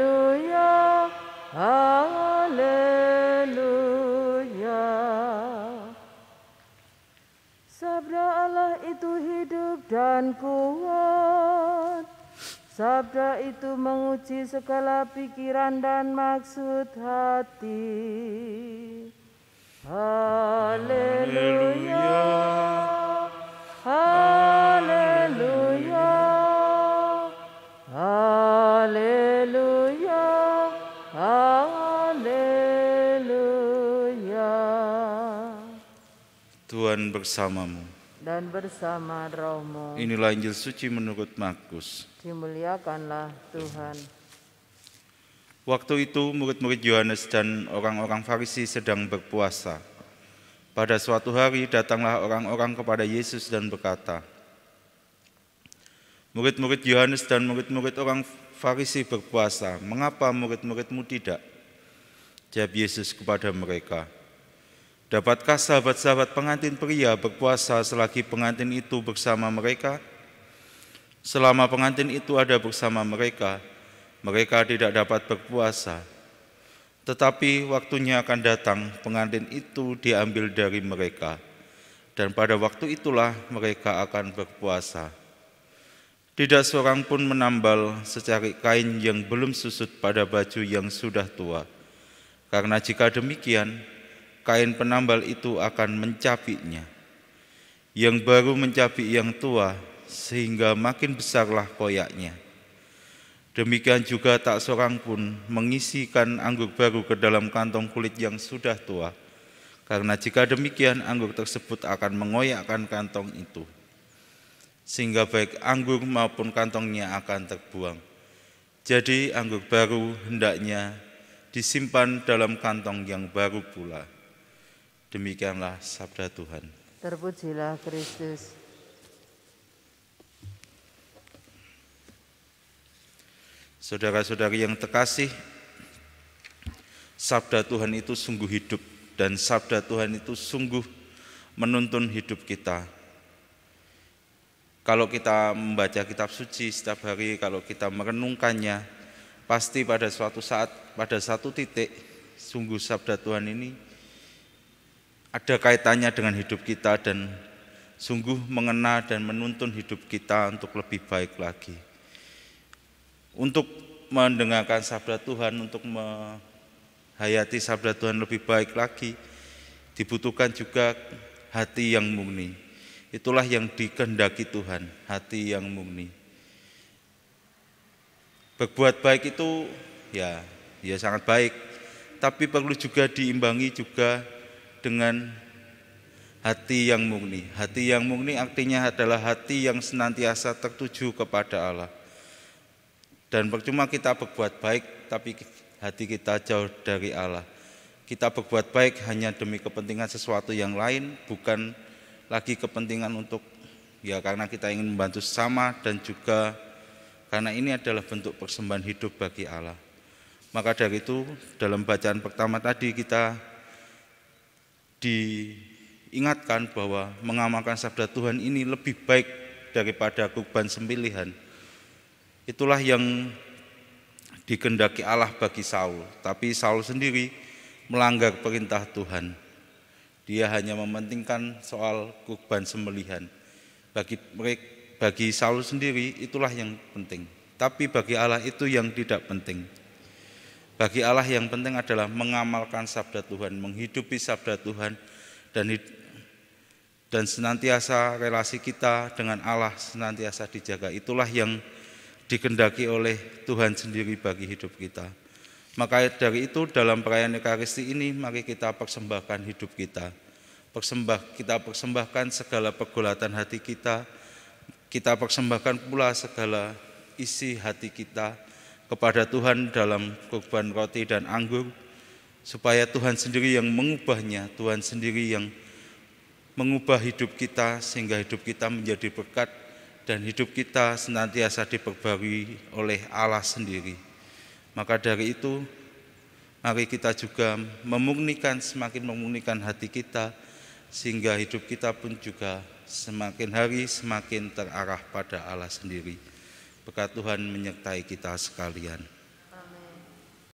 Haleluya, haleluya. Sabda Allah itu hidup dan kuat. Sabda itu menguji segala pikiran dan maksud hati. Haleluya, haleluya, haleluya, haleluya. Tuhan bersamamu. Dan bersama rohmu. Inilah Injil suci menurut Markus. Dimuliakanlah Tuhan. Waktu itu murid-murid Yohanes dan orang-orang Farisi sedang berpuasa. Pada suatu hari datanglah orang-orang kepada Yesus dan berkata, "Murid-murid Yohanes dan murid-murid orang Farisi berpuasa, mengapa murid-muridmu tidak?" Jawab Yesus kepada mereka, "Dapatkah sahabat-sahabat pengantin pria berpuasa selagi pengantin itu bersama mereka? Selama pengantin itu ada bersama mereka, mereka tidak dapat berpuasa. Tetapi waktunya akan datang, pengantin itu diambil dari mereka, dan pada waktu itulah mereka akan berpuasa. Tidak seorang pun menambal secari kain yang belum susut pada baju yang sudah tua, karena jika demikian, kain penambal itu akan mencapiknya. Yang baru mencapik yang tua, sehingga makin besarlah koyaknya. Demikian juga tak seorang pun mengisikan anggur baru ke dalam kantong kulit yang sudah tua, karena jika demikian anggur tersebut akan mengoyakkan kantong itu, sehingga baik anggur maupun kantongnya akan terbuang. Jadi anggur baru hendaknya disimpan dalam kantong yang baru pula." Demikianlah sabda Tuhan. Terpujilah Kristus. Saudara-saudari yang terkasih, sabda Tuhan itu sungguh hidup dan sabda Tuhan itu sungguh menuntun hidup kita. Kalau kita membaca kitab suci setiap hari, kalau kita merenungkannya, pasti pada suatu saat, pada satu titik, sungguh sabda Tuhan ini ada kaitannya dengan hidup kita dan sungguh mengena dan menuntun hidup kita untuk lebih baik lagi. Untuk mendengarkan sabda Tuhan, untuk menghayati sabda Tuhan lebih baik lagi, dibutuhkan juga hati yang murni. Itulah yang dikehendaki Tuhan, hati yang murni. Berbuat baik itu ya sangat baik, tapi perlu juga diimbangi juga dengan hati yang murni. Hati yang murni artinya adalah hati yang senantiasa tertuju kepada Allah. Dan percuma kita berbuat baik, tapi hati kita jauh dari Allah. Kita berbuat baik hanya demi kepentingan sesuatu yang lain, bukan lagi kepentingan untuk karena kita ingin membantu sesama, dan juga karena ini adalah bentuk persembahan hidup bagi Allah. Maka dari itu dalam bacaan pertama tadi kita diingatkan bahwa mengamalkan sabda Tuhan ini lebih baik daripada kurban sembelihan. Itulah yang dikehendaki Allah bagi Saul. Tapi Saul sendiri melanggar perintah Tuhan. Dia hanya mementingkan soal kurban sembelihan. Bagi Saul sendiri itulah yang penting. Tapi bagi Allah itu yang tidak penting. Bagi Allah yang penting adalah mengamalkan sabda Tuhan, menghidupi sabda Tuhan, dan senantiasa relasi kita dengan Allah senantiasa dijaga. Itulah yang dikehendaki oleh Tuhan sendiri bagi hidup kita. Maka dari itu dalam perayaan Ekaristi ini mari kita persembahkan hidup kita. Kita persembahkan segala pergulatan hati kita. Kita persembahkan pula segala isi hati kita kepada Tuhan dalam kurban roti dan anggur, supaya Tuhan sendiri yang mengubahnya, Tuhan sendiri yang mengubah hidup kita sehingga hidup kita menjadi berkat dan hidup kita senantiasa diperbarui oleh Allah sendiri. Maka dari itu mari kita juga semakin memurnikan hati kita, sehingga hidup kita pun juga semakin hari semakin terarah pada Allah sendiri. Berkat Tuhan menyertai kita sekalian.